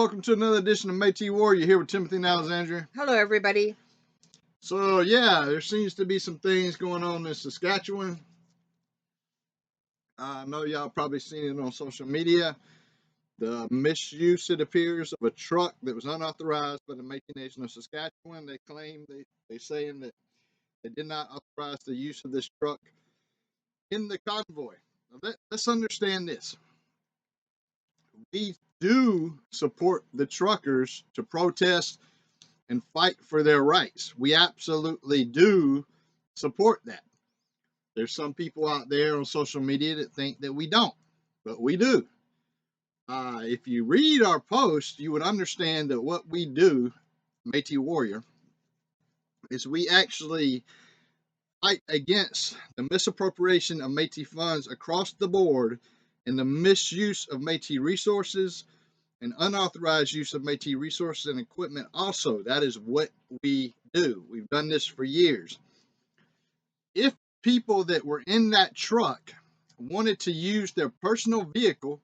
welcome to another edition of Metis Warrior. Here with Timothy and Alexandria. Hello, everybody. So, yeah, there seems to be some things going on in Saskatchewan. I know y'all probably seen it on social media. The misuse, it appears, of a truck that was unauthorized by the Metis Nation of Saskatchewan. They claim, they saying that they did not authorize the use of this truck in the convoy. Now, let's understand this. We do support the truckers to protest and fight for their rights. We absolutely do support that. There's some people out there on social media that think that we don't, but we do. If you read our post, you would understand that what we do, Metis Warrior, is we actually fight against the misappropriation of Metis funds across the board and the misuse of Metis resources and unauthorized use of Metis resources and equipment also. That is what we do. We've done this for years. If people that were in that truck wanted to use their personal vehicle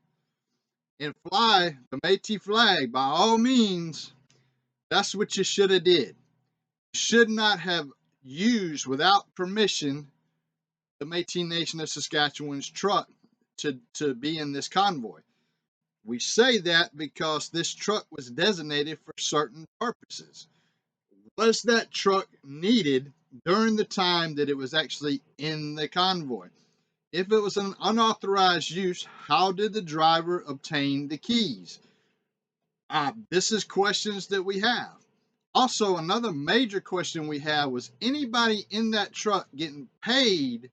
and fly the Metis flag, by all means, that's what you should have did. You should not have used without permission the Metis Nation of Saskatchewan's truck to be in this convoy. We say that because this truck was designated for certain purposes. Was that truck needed during the time that it was actually in the convoy? If it was an unauthorized use, how did the driver obtain the keys? This is questions that we have. Also, another major question we have was anybody in that truck getting paid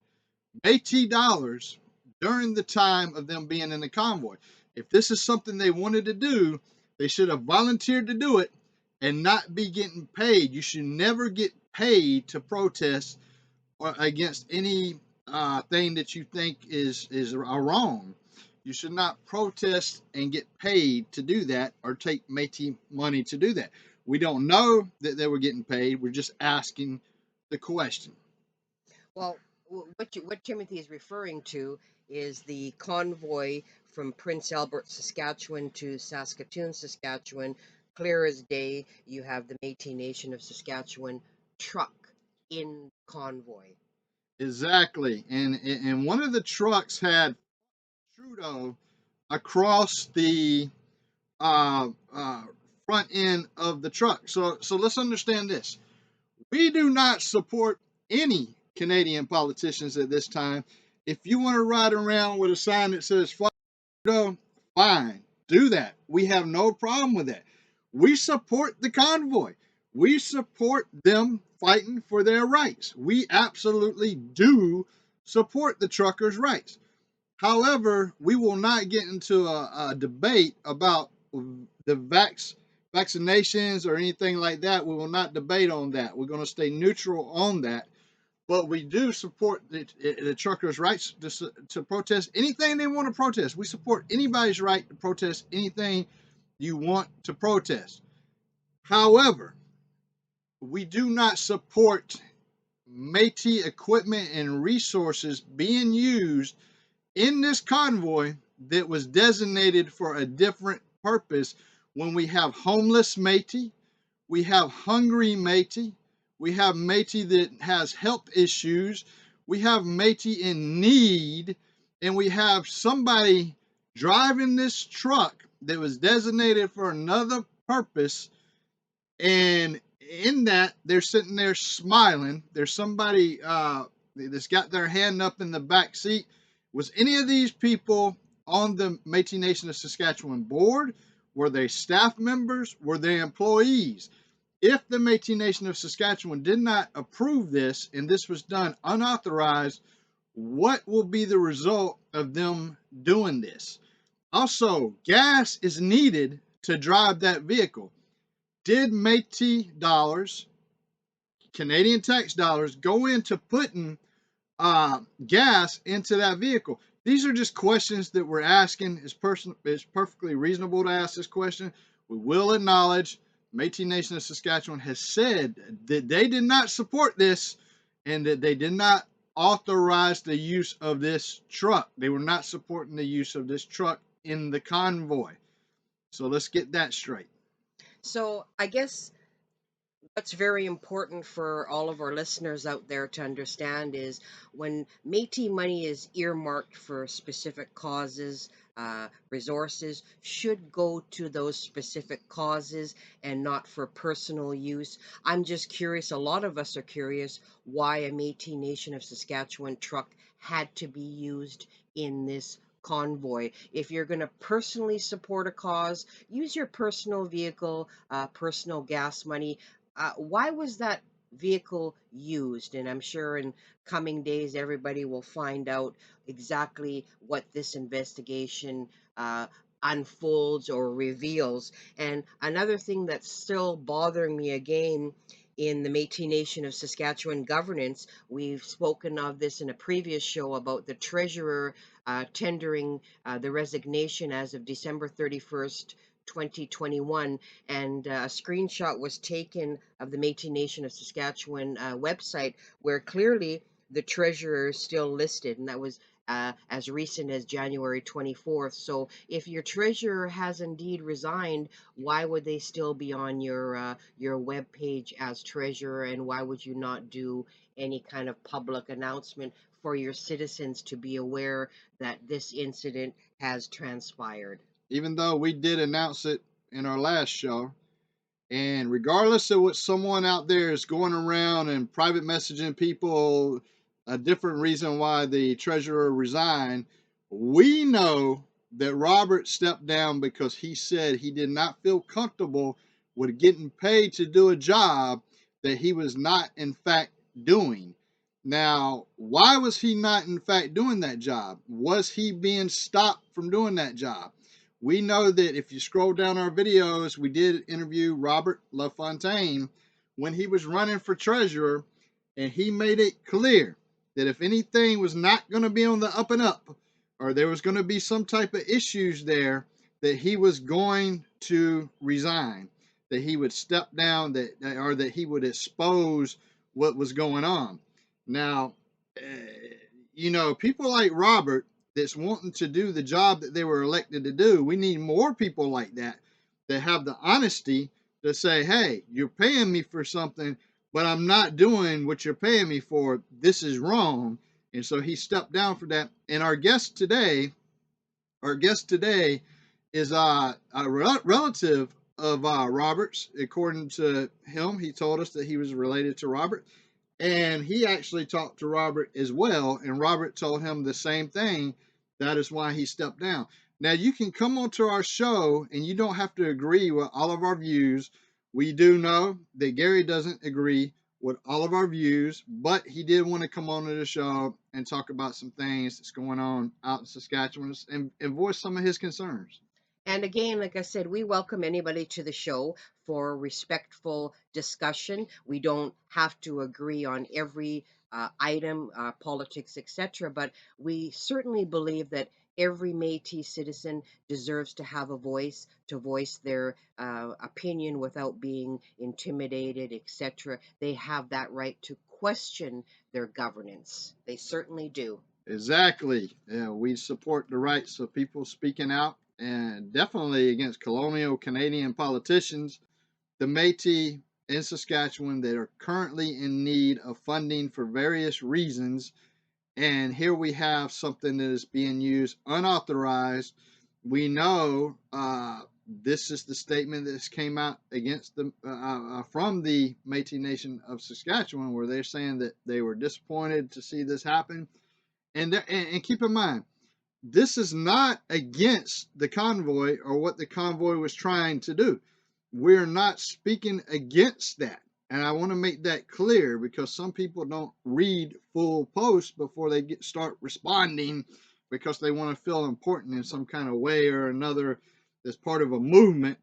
Metis dollars during the time of them being in the convoy? If this is something they wanted to do, they should have volunteered to do it and not be getting paid. You should never get paid to protest or against any thing that you think is wrong. You should not protest and get paid to do that or take Metis money to do that. We don't know that they were getting paid. We're just asking the question. Well, what Timothy is referring to is the convoy from Prince Albert, Saskatchewan to Saskatoon, Saskatchewan. Clear as day, you have the Metis Nation of Saskatchewan truck in convoy. Exactly. And one of the trucks had Trudeau across the uh, uh, front end of the truck. So let's understand this. We do not support any Canadian politicians at this time. If you want to ride around with a sign that says "Fuck Trudeau," fine, do that. We have no problem with that. We support the convoy. We support them fighting for their rights. We absolutely do support the truckers' rights. However, we will not get into a debate about the vaccinations or anything like that. We will not debate on that. We're going to stay neutral on that. But we do support the truckers' rights to protest anything they want to protest. We support anybody's right to protest anything you want to protest. However, we do not support Metis equipment and resources being used in this convoy that was designated for a different purpose when we have homeless Metis, we have hungry Metis, we have Metis that has health issues, we have Metis in need, and we have somebody driving this truck that was designated for another purpose, and in that they're sitting there smiling. There's somebody that's got their hand up in the back seat. Was any of these people on the Metis Nation of Saskatchewan board? Were they staff members? Were they employees? If the Metis Nation of Saskatchewan did not approve this and this was done unauthorized, what will be the result of them doing this? Also, gas is needed to drive that vehicle. Did Metis dollars, Canadian tax dollars, go into putting gas into that vehicle? These are just questions that we're asking. It's perfectly reasonable to ask this question. We will acknowledge Metis Nation of Saskatchewan has said that they did not support this and that they did not authorize the use of this truck. They were not supporting the use of this truck in the convoy. So let's get that straight. So I guess what's very important for all of our listeners out there to understand is when Métis money is earmarked for specific causes, resources should go to those specific causes and not for personal use. I'm just curious, a lot of us are curious why a Métis Nation of Saskatchewan truck had to be used in this convoy. If you're going to personally support a cause, use your personal vehicle, personal gas money. Why was that vehicle used? And I'm sure in coming days, everybody will find out exactly what this investigation uh, unfolds or reveals. And another thing that's still bothering me again in the Métis Nation of Saskatchewan governance, we've spoken of this in a previous show about the treasurer tendering the resignation as of December 31st, 2021, and a screenshot was taken of the Métis Nation of Saskatchewan website where clearly the treasurer is still listed, and that was as recent as January 24th. So if your treasurer has indeed resigned, why would they still be on your web page as treasurer, and why would you not do any kind of public announcement for your citizens to be aware that this incident has transpired? Even though we did announce it in our last show, and regardless of what someone out there is going around and private messaging people a different reason why the treasurer resigned, we know that Robert stepped down because he said he did not feel comfortable with getting paid to do a job that he was not, in fact, doing. Now, why was he not, in fact, doing that job? Was he being stopped from doing that job? We know that if you scroll down our videos, we did interview Robert LaFontaine when he was running for treasurer, and he made it clear that if anything was not going to be on the up and up, or there was going to be some type of issues there, that he was going to resign, that he would step down, or that he would expose what was going on. Now, people like Robert that's wanting to do the job that they were elected to do. We need more people like that have the honesty to say, hey, you're paying me for something, but I'm not doing what you're paying me for. This is wrong. And so he stepped down for that. And our guest today is a relative of Robert's. According to him, he told us that he was related to Robert. And he actually talked to Robert as well, and Robert told him the same thing. That is why he stepped down. Now, you can come onto our show and you don't have to agree with all of our views. We do know that Gary doesn't agree with all of our views, but he did want to come onto the show and talk about some things that's going on out in Saskatchewan and voice some of his concerns. And again, like I said, we welcome anybody to the show for respectful discussion. We don't have to agree on every item, politics, etc. But we certainly believe that every Métis citizen deserves to have a voice, to voice their opinion without being intimidated, etc. They have that right to question their governance. They certainly do. Exactly. Yeah, we support the rights of people speaking out, and definitely against colonial Canadian politicians, the Métis in Saskatchewan that are currently in need of funding for various reasons. And here we have something that is being used unauthorized. We know this is the statement that came out against the from the Métis Nation of Saskatchewan, where they're saying that they were disappointed to see this happen. And keep in mind, this is not against the convoy or what the convoy was trying to do. We're not speaking against that. And I want to make that clear because some people don't read full posts before they start responding because they want to feel important in some kind of way or another as part of a movement.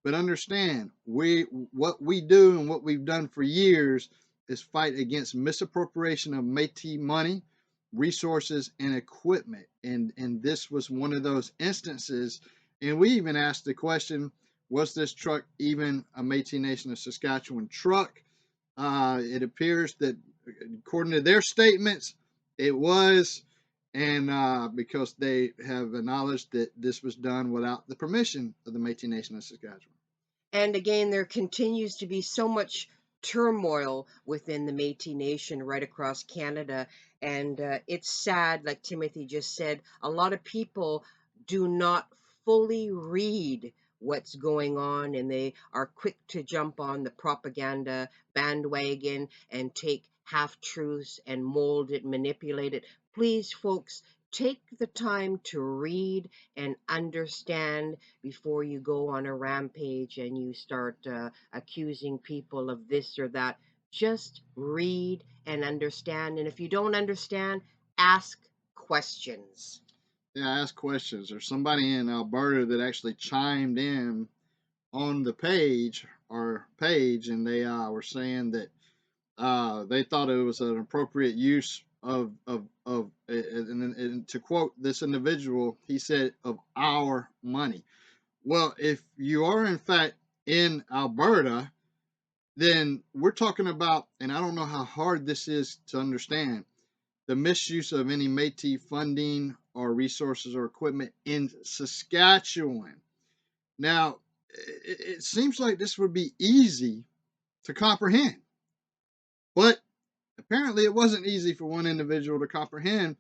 But understand, what we do and what we've done for years is fight against misappropriation of Métis money, resources, and equipment. And this was one of those instances. And we even asked the question, was this truck even a Métis Nation of Saskatchewan truck? It appears that, according to their statements, it was. and because they have acknowledged that this was done without the permission of the Metis Nation of Saskatchewan. And again, there continues to be so much turmoil within the Métis Nation right across Canada. And it's sad, like Timothy just said, a lot of people do not fully read what's going on, and they are quick to jump on the propaganda bandwagon and take half truths and mold it, manipulate it. Please, folks, take the time to read and understand before you go on a rampage and you start accusing people of this or that. Just read and understand. And if you don't understand, ask questions. Yeah, ask questions. There's somebody in Alberta that actually chimed in on the page, and they were saying that they thought it was an appropriate use of and to quote this individual, he said, of our money. Well, if you are in fact in Alberta, then we're talking about, and I don't know how hard this is to understand, the misuse of any Métis funding or resources or equipment in Saskatchewan. Now, it seems like this would be easy to comprehend, but apparently it wasn't easy for one individual to comprehend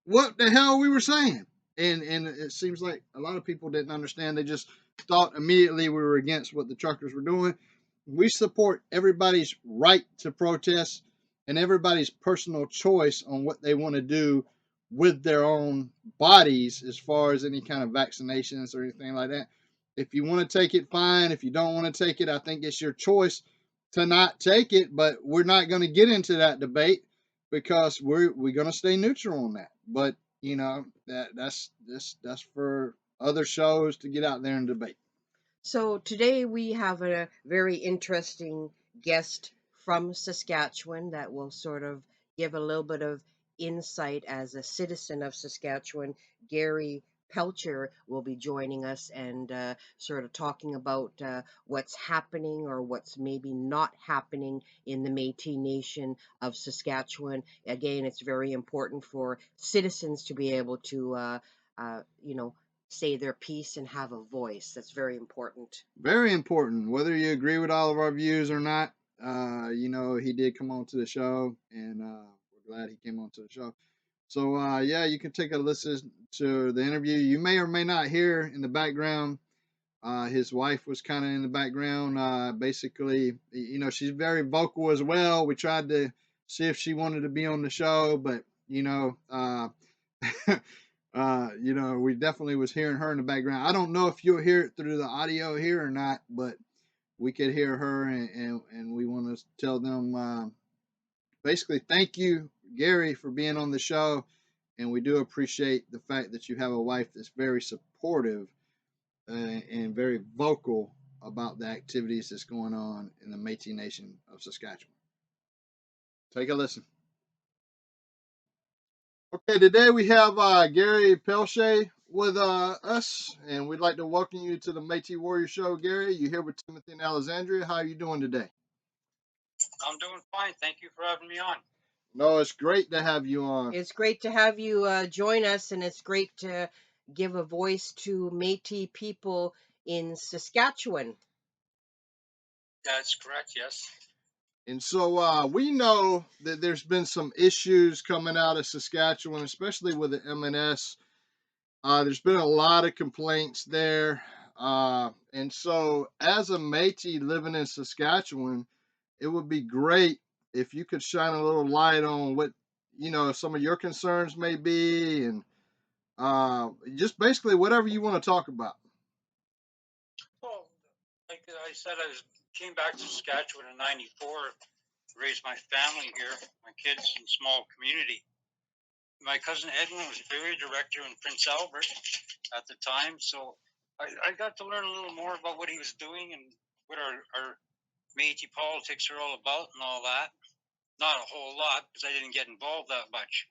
what the hell we were saying. And it seems like a lot of people didn't understand. They just thought immediately we were against what the truckers were doing. We support everybody's right to protest and everybody's personal choice on what they want to do with their own bodies as far as any kind of vaccinations or anything like that. If you want to take it, fine. If you don't want to take it, I think it's your choice to not take it. But we're not going to get into that debate because we're going to stay neutral on that. But you know that's for other shows to get out there and debate. So today we have a very interesting guest from Saskatchewan that will sort of give a little bit of insight as a citizen of Saskatchewan. Gary Pelletier will be joining us and sort of talking about what's happening or what's maybe not happening in the Métis Nation of Saskatchewan. Again, it's very important for citizens to be able to, you know, say their piece and have a voice. That's very important. Very important, whether you agree with all of our views or not. He did come on to the show, and we're glad he came on to the show. So yeah, you can take a listen to the interview. You may or may not hear in the background. His wife was kind of in the background. Basically, she's very vocal as well. We tried to see if she wanted to be on the show, but we definitely was hearing her in the background. I don't know if you'll hear it through the audio here or not, but we could hear her, and we want to tell them basically thank you, Gary, for being on the show, and we do appreciate the fact that you have a wife that's very supportive and very vocal about the activities that's going on in the Métis Nation of Saskatchewan. Take a listen. Okay, today we have Gary Pelletier with us, and we'd like to welcome you to the Métis Warrior Show. Gary, you're here with Timothy and Alexandria. How are you doing today? I'm doing fine. Thank you for having me on. No, it's great to have you on. It's great to have you join us, and it's great to give a voice to Métis people in Saskatchewan. That's correct, yes. And so we know that there's been some issues coming out of Saskatchewan, especially with the MNS. There's been a lot of complaints there. And so, as a Métis living in Saskatchewan, it would be great if you could shine a little light on what, some of your concerns may be, and just basically whatever you want to talk about. Well, like I said, came back to Saskatchewan in '94, raised my family here, my kids in a small community. My cousin Edwin was area director in Prince Albert at the time, so I got to learn a little more about what he was doing and what our Métis politics are all about and all that. Not a whole lot, because I didn't get involved that much.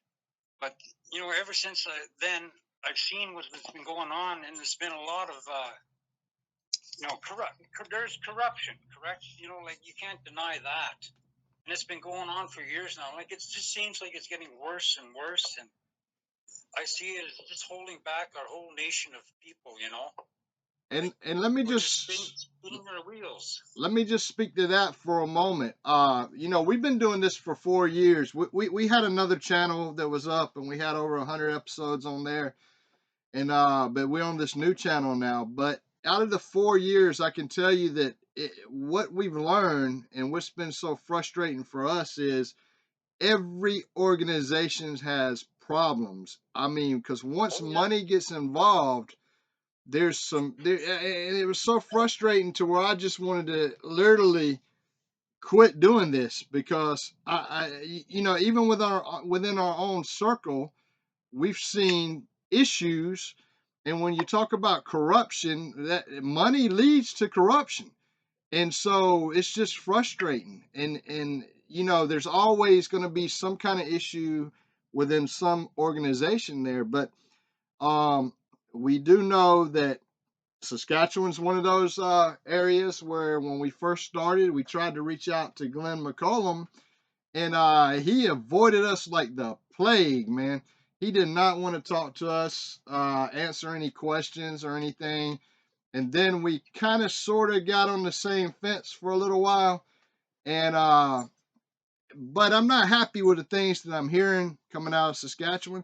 But, ever since then, I've seen what's been going on, and there's been a lot of, there's corruption, correct? Like, you can't deny that. And it's been going on for years now. Like, it just seems like it's getting worse and worse. And I see it as just holding back our whole nation of people, you know. And Like, let me we're just just spinning our wheels. let me just speak to that for a moment. You know, we've been doing this for 4 years. We had another channel that was up, and we had over 100 episodes on there. And but we're on this new channel now. But out of the 4 years, I can tell you that what we've learned and what's been so frustrating for us is every organization has problems. I mean, because once Oh yeah. money gets involved, there's some there, and it was so frustrating to where I just wanted to literally quit doing this because you know, even within our own circle, we've seen issues. And when you talk about corruption, that money leads to corruption. And so it's just frustrating. And you know, there's always going to be some kind of issue within some organization there. But um, we do know that Saskatchewan's one of those areas where when we first started, we tried to reach out to Glenn McCollum, and he avoided us like the plague, man. He did not want to talk to us, answer any questions or anything. And then we kind of sort of got on the same fence for a little while. And but I'm not happy with the things that I'm hearing coming out of Saskatchewan.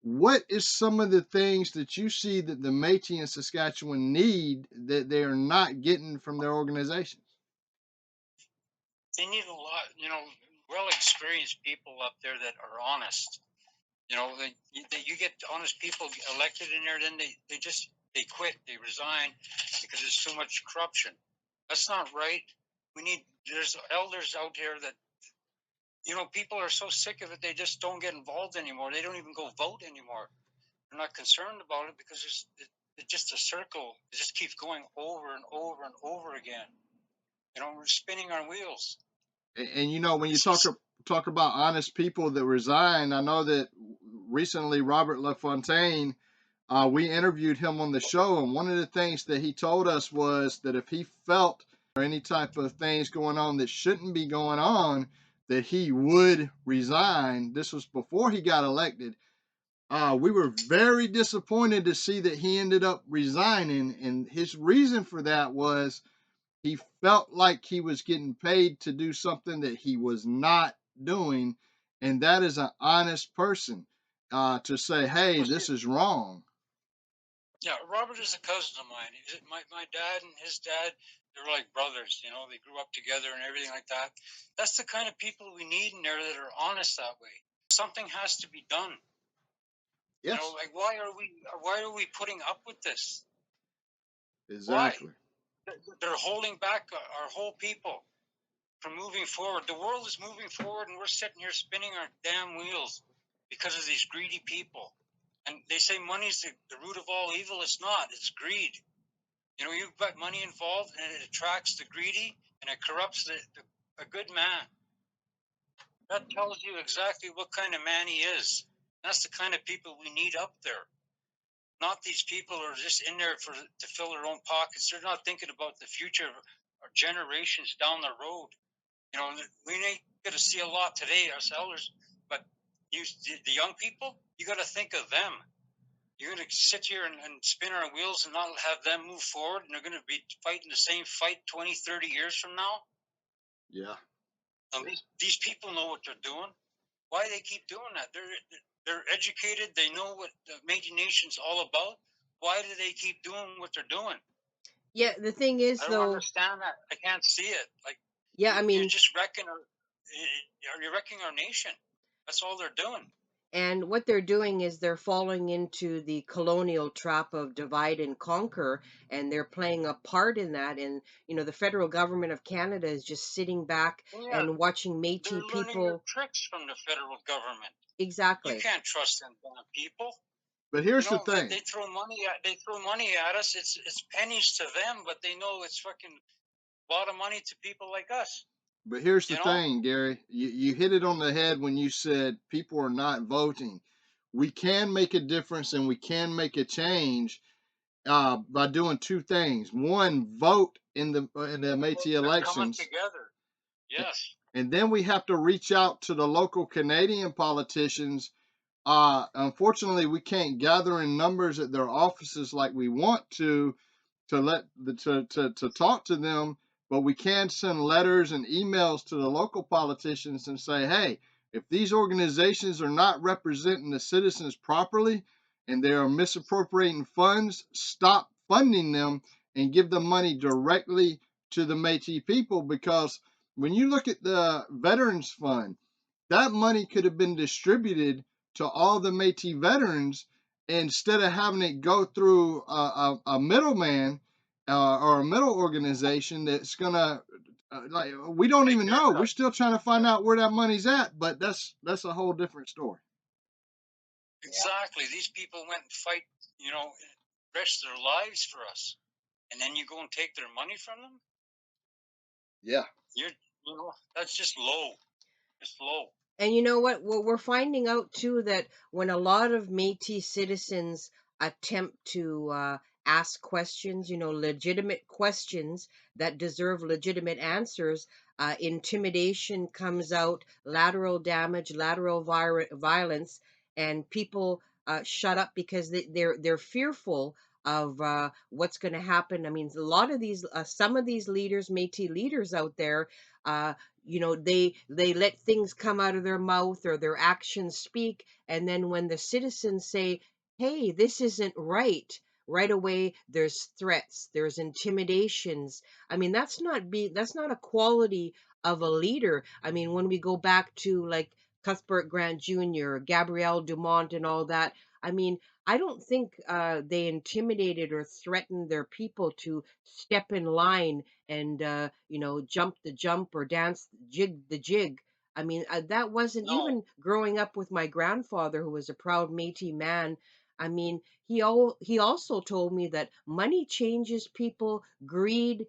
What is some of the things that you see that the Métis in Saskatchewan need that they are not getting from their organizations? They need a lot, you know, well experienced people up there that are honest. You know, you get honest people elected in there, then they quit, they resign because there's too much corruption. That's not right. There's elders out there that, you know, people are so sick of it, they just don't get involved anymore. They don't even go vote anymore. They're not concerned about it because it's just a circle. It just keeps going over and over and over again. You know, we're spinning our wheels. And you know, when you It's just, talk about honest people that resign, I know that recently Robert LaFontaine, we interviewed him on the show, and one of the things that he told us was that if he felt any type of things going on that shouldn't be going on, that he would resign. This was before he got elected. We were very disappointed to see that he ended up resigning, and his reason for that was he felt like he was getting paid to do something that he was not doing, and that is an honest person to say, "Hey, this is wrong." yeah, Robert is a cousin of mine. My dad and his dad, they were like brothers. You know, they grew up together and everything like that. That's the kind of people we need in there that are honest that way. Something has to be done. You know, Yes, like why are we putting up with this? Why? exactly. They're holding back our whole people from moving forward. The world is moving forward, and we're sitting here spinning our damn wheels because of these greedy people. And they say money's the root of all evil. It's not. It's greed. You know, you've got money involved, and it attracts the greedy, and it corrupts a good man. That tells you exactly what kind of man he is. That's the kind of people we need up there. Not these people who are just in there to fill their own pockets. They're not thinking about the future of our generations down the road. You know, we ain't going to see a lot today, us elders, but the young people, you got to think of them. You're going to sit here and spin our wheels and not have them move forward, and they're going to be fighting the same fight 20, 30 years from now. Yeah. These people know what they're doing. Why they keep doing that? They're educated. They know what the Metis Nation's all about. Why do they keep doing what they're doing? Yeah, the thing is I don't though, understand that. I can't see it. Like yeah, I you're mean, just you're wrecking our nation. That's all they're doing. and what they're doing is they're falling into the colonial trap of divide and conquer, and they're playing a part in that. And, the federal government of Canada is just sitting back Well, yeah, and watching they're Métis learning their people. tricks from the federal government. You Exactly. can't trust them damn people. But You here's the know, thing. they throw money at us. It's pennies to them, but they know it's fucking a lot of money to people like us. But here's the You know? thing, Gary. You hit it on the head when you said people are not voting. We can make a difference and we can make a change by doing two things. One, vote in the Métis They're coming elections, together. Yes. and then we have to reach out to the local Canadian politicians Unfortunately, we can't gather in numbers at their offices like we want to talk to them, but we can send letters and emails to the local politicians and say, hey, if these organizations are not representing the citizens properly and they are misappropriating funds, stop funding them and give the money directly to the Métis people. Because when you look at the Veterans Fund, that money could have been distributed to all the Métis veterans instead of having it go through a middleman or a middle organization that's gonna like we don't Take even their know. We're cut. still trying to find out where that money's at, but that's a whole different story. Exactly. These people went and fight, rest their lives for us, and then you go and take their money from them. Yeah. That's just low. It's low. And you know what? Well, we're finding out too that when a lot of Métis citizens attempt to ask questions, legitimate questions that deserve legitimate answers, intimidation comes out, lateral damage, lateral violence, and people shut up because they're fearful of what's going to happen. I mean, a lot of these, some of these leaders, Métis leaders out there. Uh, they let things come out of their mouth or their actions speak, and then when the citizens say, hey, this isn't right away there's threats, there's intimidations. I mean, that's not a quality of a leader. I mean, when we go back to like Cuthbert Grant Jr., Gabrielle Dumont, and all that, I mean, I don't think they intimidated or threatened their people to step in line and jump the jump or dance jig the jig. I mean, that wasn't No, even growing up with my grandfather, who was a proud Métis man. I mean, he also told me that money changes people, greed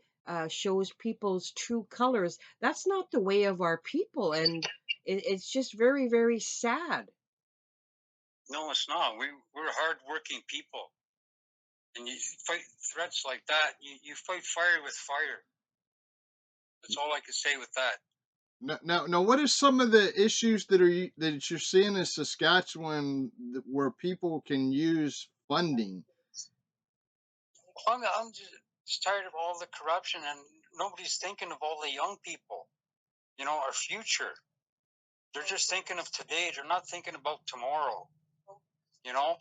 shows people's true colors. That's not the way of our people, and it's just very, very sad. no, it's not. We're hardworking people, and you fight threats like that. You fight fire with fire. That's all I can say with that. Now, what are some of the issues that you're seeing in Saskatchewan where people can use funding? I'm just tired of all the corruption, and nobody's thinking of all the young people. Our future. They're just thinking of today. They're not thinking about tomorrow. You know,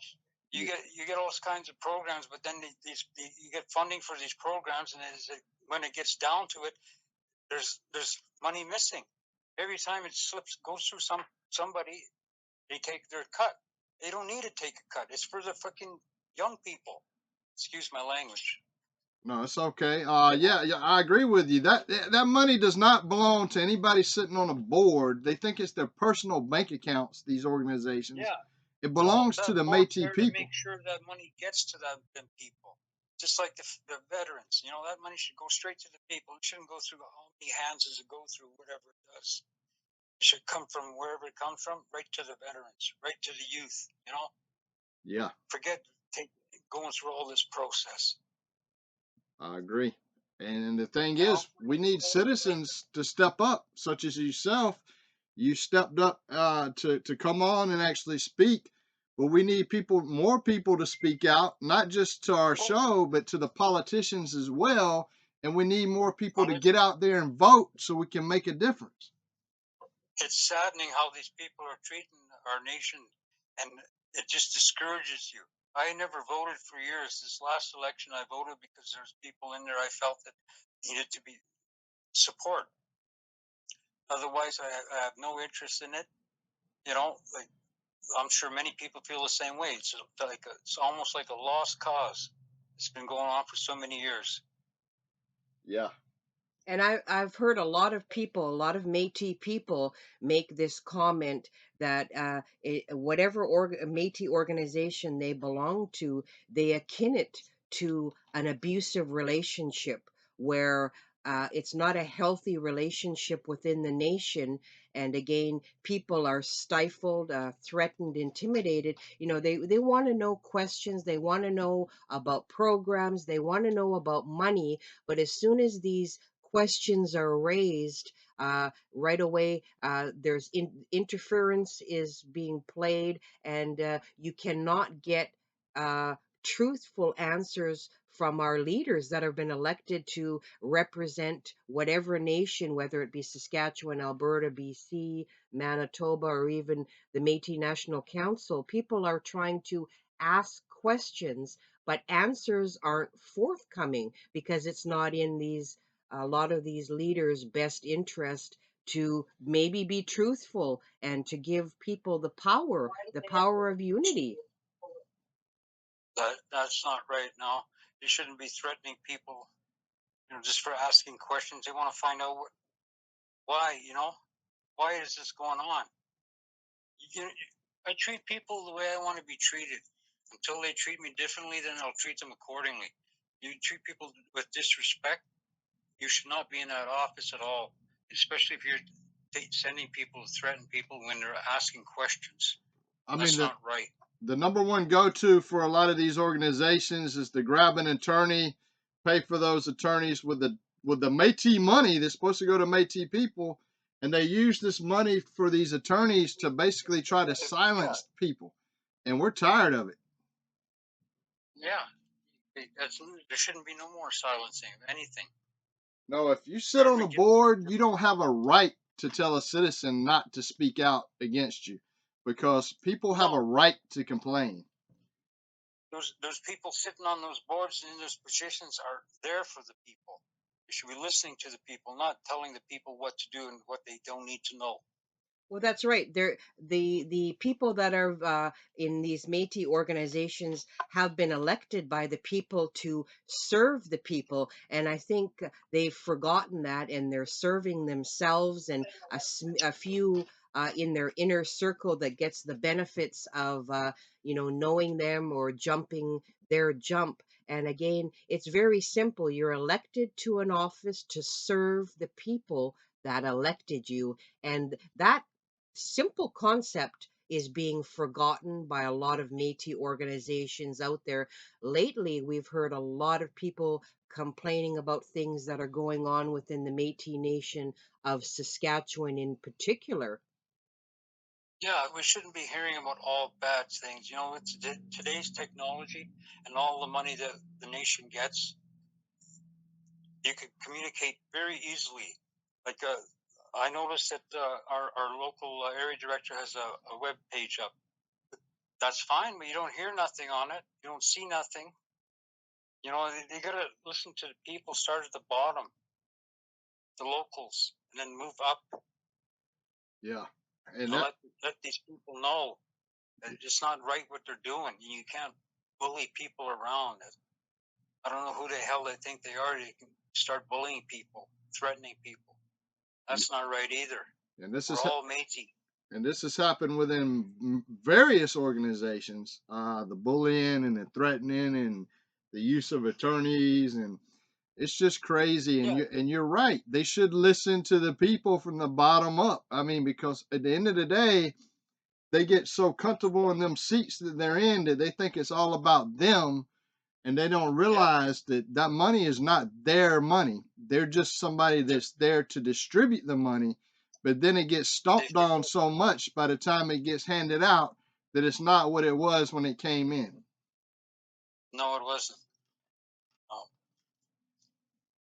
you get all kinds of programs, but then you get funding for these programs, and when it gets down to it, there's money missing. Every time it goes through somebody, they take their cut. They don't need to take a cut. It's for the freaking young people. Excuse my language. No, it's okay. Yeah, I agree with you. That money does not belong to anybody sitting on a board. They think it's their personal bank accounts. These organizations. Yeah. It No, belongs to that the board's Métis there to people. make sure that money gets to them people. Just like the veterans, that money should go straight to the people. It shouldn't go through how many hands does it go through, whatever it does. It should come from wherever it comes from, right to the veterans, right to the youth. Yeah, Forget going through all this process. I agree. And the thing You know, is, we need like citizens to step up, such as yourself. You stepped up to come on and actually speak. But we need more people to speak out, not just to our oh, show, but to the politicians as well. And we need more people well, to get out there and vote so we can make a difference. it's saddening how these people are treating our nation, and it just discourages you. I never voted for years. This last election, I voted because there's people in there I felt that needed to be support. Otherwise, I have no interest in it. Like I'm sure many people feel the same way. It's almost like a lost cause. It's been going on for so many years. Yeah. And I've heard a lot of people, a lot of Métis people, make this comment that whatever Métis organization they belong to, they akin it to an abusive relationship where it's not a healthy relationship within the nation. And again, people are stifled, threatened, intimidated. They want to know questions, they want to know about programs, they want to know about money. But as soon as these questions are raised, right away, there's interference is being played, and you cannot get uh, truthful answers from our leaders that have been elected to represent whatever nation, whether it be Saskatchewan, Alberta, BC, Manitoba, or even the Metis National Council. People are trying to ask questions, but answers aren't forthcoming because it's not in these a lot of these leaders' best interest to maybe be truthful and to give people the power of unity. That's not right. Now you shouldn't be threatening people, just for asking questions. They want to find out why. Why is this going on? You, I treat people the way I want to be treated. Until they treat me differently, then I'll treat them accordingly. You treat people with disrespect, you should not be in that office at all, especially if you're sending people to threaten people when they're asking questions. I mean, That's not right. the number one go-to for a lot of these organizations is to grab an attorney, pay for those attorneys with the Métis money that's supposed to go to Métis people, and they use this money for these attorneys to basically try to silence people, and we're tired of it. Yeah, there shouldn't be no more silencing of anything. No, if you sit on a board, you don't have a right to tell a citizen not to speak out against you, because people have a right to complain. Those people sitting on those boards and in those positions are there for the people. You should be listening to the people, not telling the people what to do and what they don't need to know. Well, that's right. The people that are in these Métis organizations have been elected by the people to serve the people, and I think they've forgotten that, and they're serving themselves and a few in their inner circle that gets the benefits of knowing them or jumping their jump. And again, it's very simple. You're elected to an office to serve the people that elected you, and that simple concept is being forgotten by a lot of Métis organizations out there. Lately, we've heard a lot of people complaining about things that are going on within the Métis Nation of Saskatchewan in particular. Yeah, we shouldn't be hearing about all bad things. With today's technology and all the money that the nation gets, you can communicate very easily. Like I noticed that our local area director has a web page up. That's fine, but you don't hear nothing on it. You don't see nothing. They gotta listen to the people. Start at the bottom, the locals, and then move up, Yeah, and and that let these people know that it's not right what they're doing. You can't bully people around. I don't know who the hell they think they are. They can start bullying people, threatening people. That's not right either. and this We're is all Métis. and this has happened within various organizations. The bullying and the threatening and the use of attorneys, and it's just crazy. And Yeah, you're right. They should listen to the people from the bottom up. I mean, because at the end of the day, they get so comfortable in them seats that they're in that they think it's all about them, and they don't yeah. realize that that money is not their money. They're just somebody They, that's there to distribute the money, but then it gets they stomped on forget. so much by the time it gets handed out that it's not what it was when it came in. No, it wasn't. No.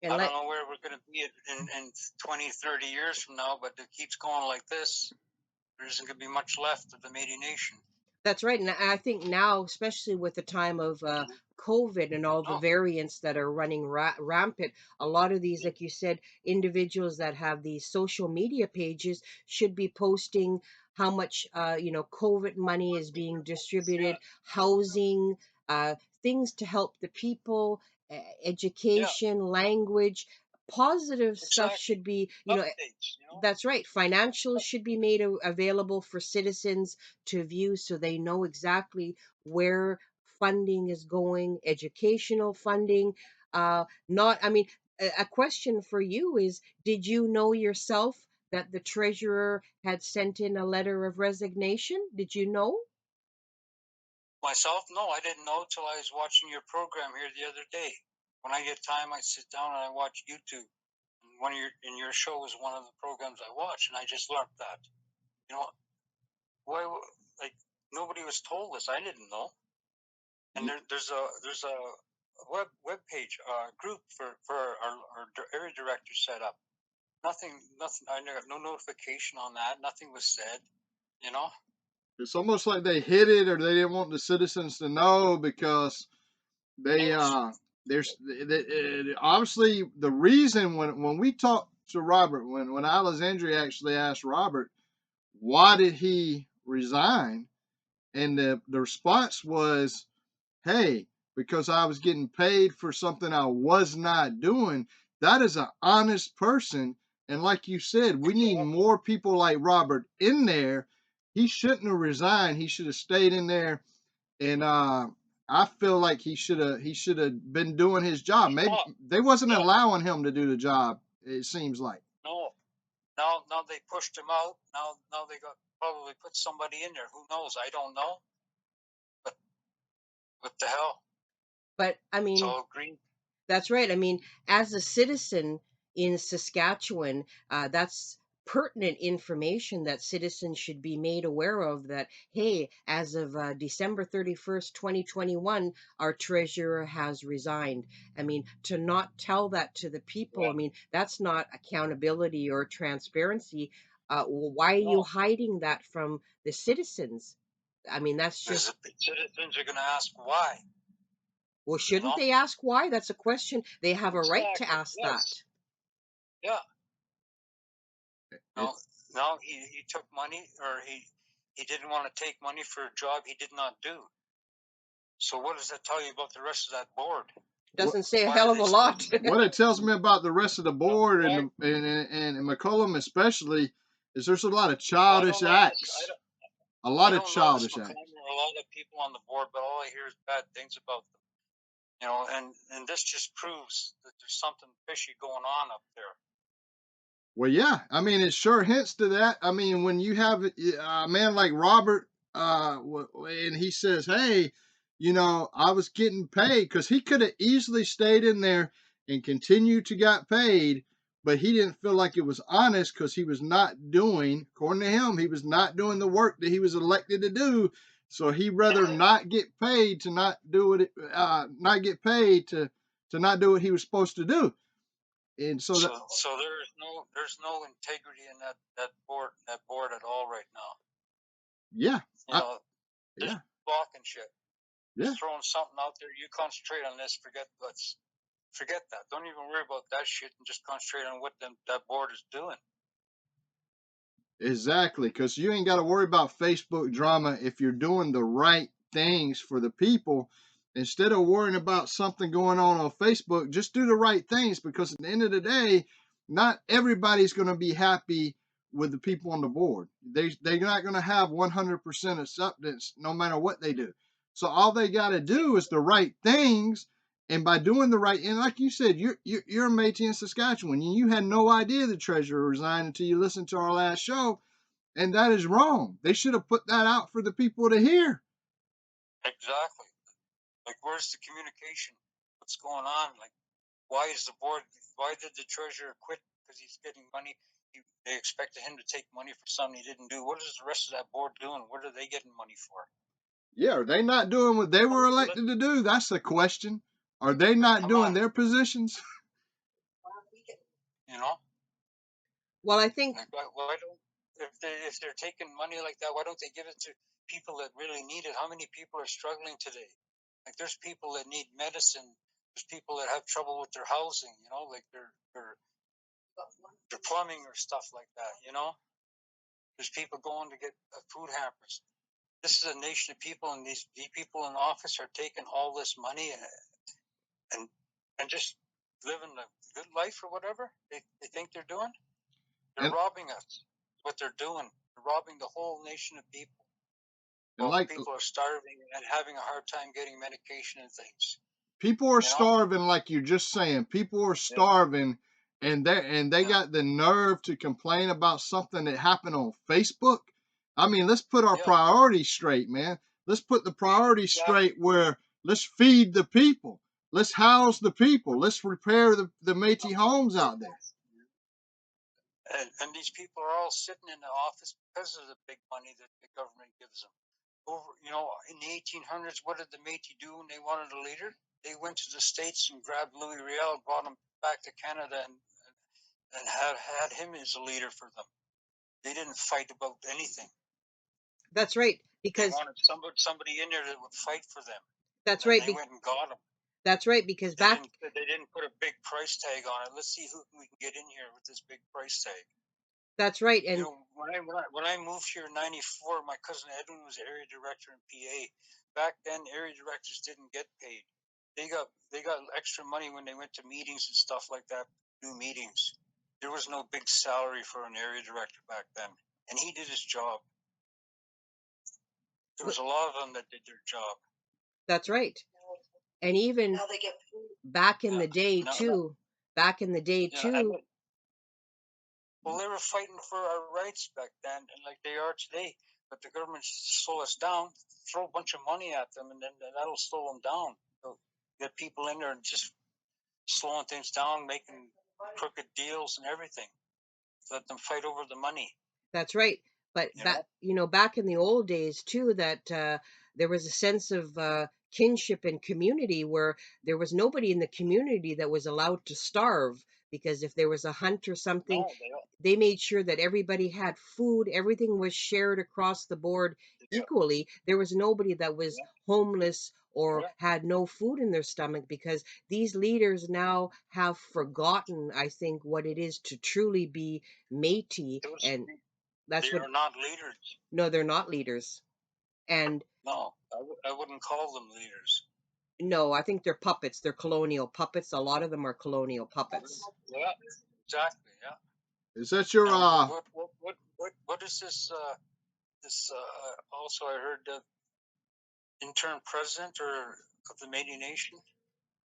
And I don't let know where we're going to be in 20, 30 years from now, but if it keeps going like this, there isn't going to be much left of the Métis Nation. That's right. And I think now, especially with the time of COVID and all the Oh, variants that are running rampant, a lot of these, like you said, individuals that have these social media pages should be posting how much, COVID money is being yeah, distributed, housing, uh, things to help the people, yeah, education, language. Positive stuff exactly. should be, Updates. that's right. Financials should be made available for citizens to view so they know exactly where funding is going, educational funding. Not, I mean, a question for you is, did you know yourself that the treasurer had sent in a letter of resignation? Did you know? Myself, no, I didn't know till I was watching your program here the other day. When I get time, I sit down and I watch YouTube. in your show was one of the programs I watched, and I just learned that. You know, why like nobody was told this. I didn't know. And there's a web page group for our area director set up. Nothing. I got no notification on that. Nothing was said. You know. It's almost like they hid it, or they didn't want the citizens to know, because they there's obviously the reason when we talked to Robert, when Alexandria actually asked Robert why did he resign, and the response was, hey, because I was getting paid for something I was not doing. That is an honest person. And like you said, we need more people like Robert in there. He shouldn't have resigned. He should have stayed in there. And I feel like he should have been doing his job. Maybe they wasn't allowing him to do the job, it seems like. No. Now they pushed him out. Now they got probably put somebody in there. Who knows? I don't know. But what the hell? But I mean, it's all green. That's right. I mean, as a citizen in Saskatchewan, that's pertinent information that citizens should be made aware of, that, hey, as of December 31st, 2021, our treasurer has resigned. I mean, to not tell that to the people, I mean, that's not accountability or transparency. Why are you hiding that from the citizens? I mean, that's just. The citizens are going to ask why. Well, shouldn't they ask why? That's a question. They have a right to ask that. Yeah. No, he took money, or he didn't want to take money for a job he did not do. So what does that tell you about the rest of that board? Doesn't say a hell of a lot. What it tells me about the rest of the board and McCollum especially is there's a lot of childish acts. A lot of childish acts. A lot of people on the board, but all I hear is bad things about them. You know, and this just proves that there's something fishy going on up there. Well, yeah, I mean, it sure hints to that. I mean, when you have a man like Robert, and he says, hey, I was getting paid, because he could have easily stayed in there and continued to get paid, but he didn't feel like it was honest, because he was not doing, according to him, he was not doing the work that he was elected to do. So he'd rather not get paid to not do it, not get paid to not do what he was supposed to do. And so there's no integrity in that board at all right now. Yeah. Just blocking shit. Just throwing something out there. You concentrate on this. Forget that. Don't even worry about that shit, and just concentrate on what that board is doing. Exactly, because you ain't got to worry about Facebook drama if you're doing the right things for the people. Instead of worrying about something going on Facebook, just do the right things, because at the end of the day, not everybody's going to be happy with the people on the board. They're not going to have 100% acceptance no matter what they do. So all they got to do is the right things. And by doing the right, and like you said, you're a Métis in Saskatchewan. You had no idea the treasurer resigned until you listened to our last show, and that is wrong. They should have put that out for the people to hear. Exactly. Like, where's the communication? What's going on? Like, why did the treasurer quit? Because he's getting money. They expected him to take money for something he didn't do. What is the rest of that board doing? What are they getting money for? Yeah, are they not doing what they were elected to do? That's the question. Are they not doing their positions? Well, I think. Like, why don't, if they're taking money like that, why don't they give it to people that really need it? How many people are struggling today? Like, there's people that need medicine. There's people that have trouble with their housing. Like their plumbing or stuff like that. There's people going to get food hampers. This is a nation of people, and these people in office are taking all this money and just living a good life or whatever they think they're doing. They're robbing us. What they're doing, they're robbing the whole nation of people. People are starving and having a hard time getting medication and things. People are starving, like you're just saying. People are starving, and they got the nerve to complain about something that happened on Facebook. I mean, let's put our priorities straight, man. Let's put the priorities straight, where let's feed the people. Let's house the people. Let's repair the Métis homes out there. And these people are all sitting in the office because of the big money that the government gives them. In the 1800s, what did the Métis do when they wanted a leader? They went to the States and grabbed Louis Riel, brought him back to Canada, and had him as a leader for them. They didn't fight about anything. That's right, They because wanted somebody in there that would fight for them. that's And right. they went and got him. That's right, because They back didn't put a big price tag on it. Let's see who we can get in here with this big price tag. that's right, and When I moved here in '94, my cousin Edwin was area director in PA. Back then, area directors didn't get paid. They got extra money when they went to meetings and stuff like that. Do meetings. There was no big salary for an area director back then, and he did his job. There was a lot of them that did their job. that's right. And even Now they get paid. back in Yeah. the day No, too, back in the day yeah, too, well, they were fighting for our rights back then, and like they are today. But the government slow us down, throw a bunch of money at them, and then that'll slow them down. So get people in there and just slowing things down, making crooked deals and everything. Let them fight over the money. that's right. But You know? back in the old days too, that there was a sense of kinship and community where there was nobody in the community that was allowed to starve, because if there was a hunt or something, No, they made sure that everybody had food. Everything was shared across the board yeah, equally. There was nobody that was yeah, homeless or yeah. had no food in their stomach, because these leaders now have forgotten, I think, what it is to truly be Métis, Those, and that's they what. are not leaders. No, they're not leaders. And No, I wouldn't call them leaders. no, I think they're puppets. They're colonial puppets. A lot of them are colonial puppets. Yeah, exactly. Yeah. Is that your Now, what is this? Also, I heard interim president or of the Metis Nation.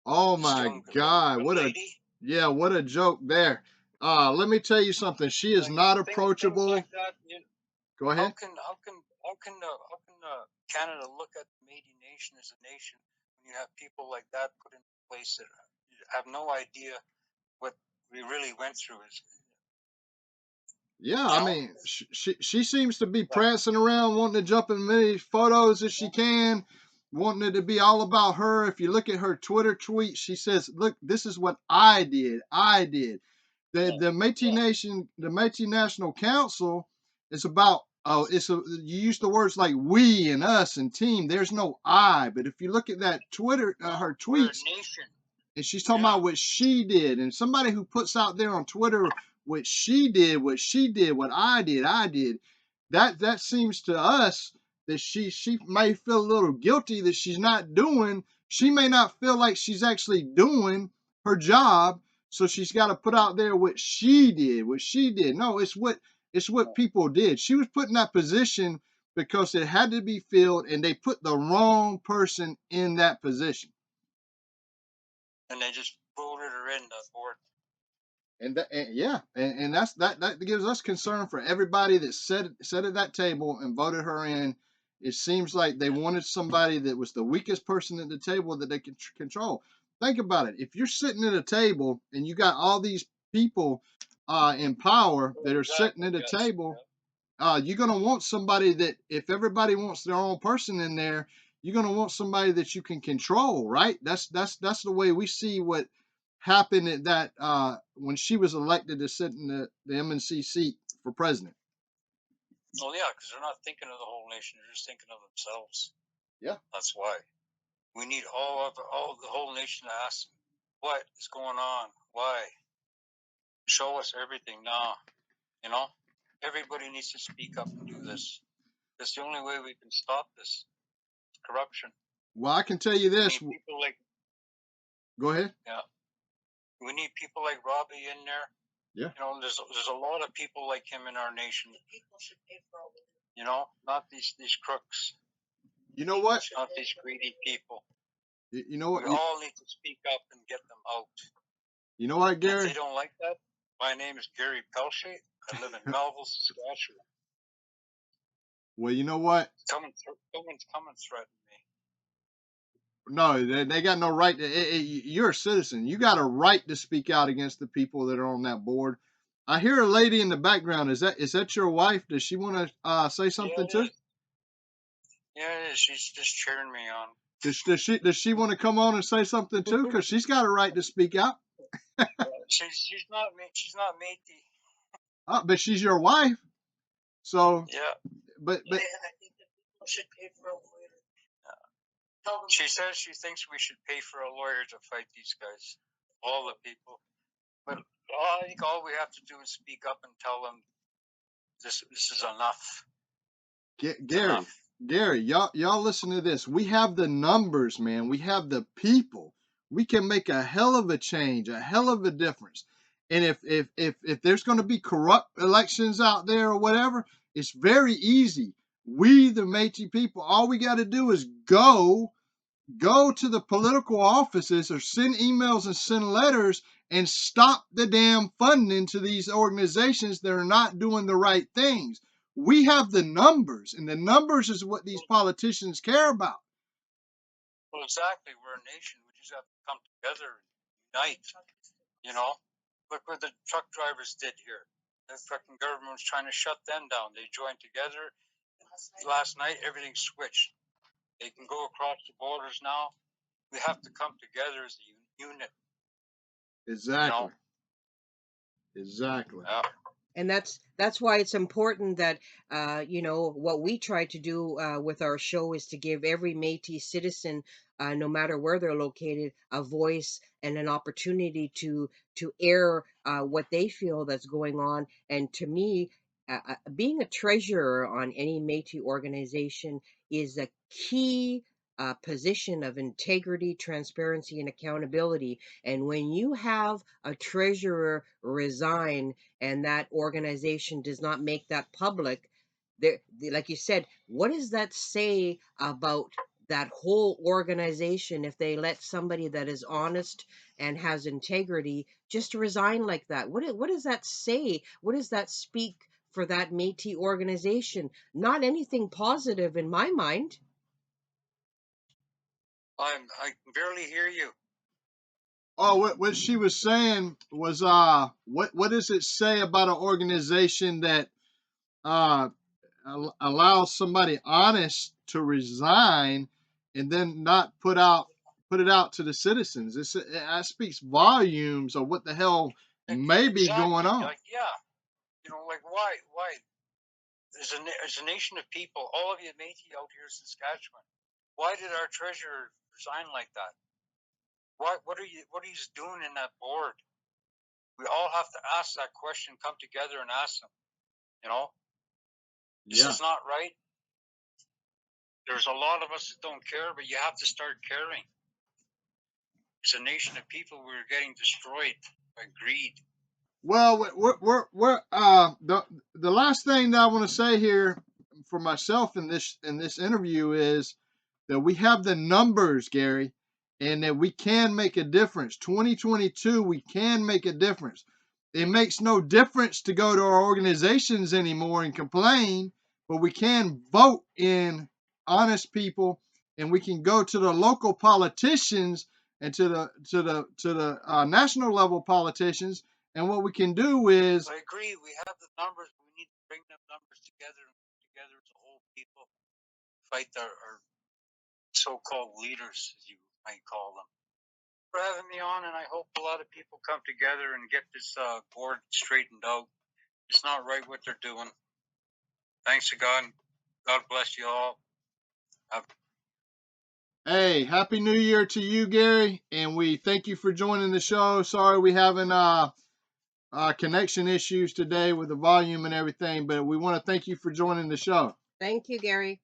Oh This my young God, what a lady. what a joke there. Let me tell you something. She is Like not things approachable. like that. Go ahead. How can Canada look at the Metis Nation as a nation when you have people like that put in place that have no idea what we really went through? Yeah, You I know, mean, she seems to be but prancing around, wanting to jump in as many photos as she can, wanting it to be all about her. If you look at her Twitter tweet, she says, "Look, this is what I did. I did." The Métis Nation, the Métis National Council is about. Oh, you use the words like we and us and team. There's no I, but if you look at that Twitter, her we're a tweets, nation. and she's talking Yeah. about what she did, and somebody who puts out there on Twitter what she did, what I did, that seems to us that she may feel a little guilty that she's not doing. She may not feel like she's actually doing her job, so she's got to put out there what she did, No, it's what people did. She was put in that position because it had to be filled, and they put the wrong person in that position. And they just voted her in the board. And that gives us concern for everybody that sat at that table and voted her in. It seems like they wanted somebody that was the weakest person at the table that they could control. Think about it. If you're sitting at a table and you got all these people in power that are sitting Exactly. at a Yes. table, you're going to want somebody that, if everybody wants their own person in there, you're going to want somebody that you can control, right? That's the way we see what happened at that when she was elected to sit in the MNC seat for president. Oh yeah, because they're not thinking of the whole nation; they're just thinking of themselves. Yeah, that's why we need all the whole nation to ask what is going on, why, show us everything now. You know, everybody needs to speak up and do this. That's the only way we can stop this corruption. Well, I can tell you this. We need people like Go ahead. Yeah, we need people like Robbie in there. Yeah. You know, there's a lot of people like him in our nation. People should pay for all of it. You know, not these crooks. You know what? Not these greedy people. You know what? We all need to speak up and get them out. You know what, Gary? If they don't like that, my name is Gary Pelletier. I live in Melville, Saskatchewan. Well, you know what? Someone's come and threaten me. No, they got no right to. You're a citizen. You got a right to speak out against the people that are on that board. I hear a lady in the background. Is that your wife? Does she want to say something Yeah, it too? is. Yeah, it is. She's just cheering me on. Does she want to come on and say something too? Because she's got a right to speak out. She's not she's not Métis. But she's your wife. So, Yeah. but Yeah, I think that people should pay for a lawyer. She says she thinks we should pay for a lawyer to fight these guys, all the people. But I think all we have to do is speak up and tell them this is enough. Gary, y'all listen to this. We have the numbers, man. We have the people. We can make a hell of a change, a hell of a difference. And if there's going to be corrupt elections out there or whatever, it's very easy. We, the Métis people, all we got to do is go to the political offices or send emails and send letters and stop the damn funding to these organizations that are not doing the right things. We have the numbers, and the numbers is what these politicians care about. Well, exactly. We're a nation. We just have to come together and unite. You know, look what the truck drivers did here. The fucking government was trying to shut them down. They joined together. Last night, everything switched. They can go across the borders now. We have to come together as a unit. Exactly. You know? Exactly. Yeah. And that's why it's important that what we try to do with our show is to give every Métis citizen, no matter where they're located, a voice and an opportunity to air what they feel that's going on. And to me, being a treasurer on any Métis organization is a key position of integrity, transparency, and accountability. And when you have a treasurer resign and that organization does not make that public, there, like you said, what does that say about that whole organization if they let somebody that is honest and has integrity just resign like that? What does that say? What does that speak for that Métis organization? Not anything positive in my mind. I can barely hear you. Oh, what she was saying was what does it say about an organization that uh allows somebody honest to resign and then not put it out to the citizens? That speaks volumes of what the hell may be going Exactly. on. Like, yeah. You know, like why? As a nation of people, all of you Métis out here in Saskatchewan, why did our treasurer resign like that? What are you doing in that board? We all have to ask that question, come together and ask them. You know, this Yeah. is not right. There's a lot of us that don't care, but you have to start caring. As a nation of people, we're getting destroyed by greed. Well, we're the last thing that I want to say here for myself in this interview is that we have the numbers, Gary, and that we can make a difference. 2022, we can make a difference. It makes no difference to go to our organizations anymore and complain, but we can vote in honest people, and we can go to the local politicians and to the national level politicians. And what we can do is, I agree. We have the numbers. We need to bring them numbers together as a whole people. Fight our so-called leaders, as you might call them. For having me on, and I hope a lot of people come together and get this board straightened out. It's not right what they're doing. Thanks to God. God bless you all. hey, happy New Year to you, Gary, and we thank you for joining the show. Sorry we having connection issues today with the volume and everything, but we want to thank you for joining the show. Thank you, Gary.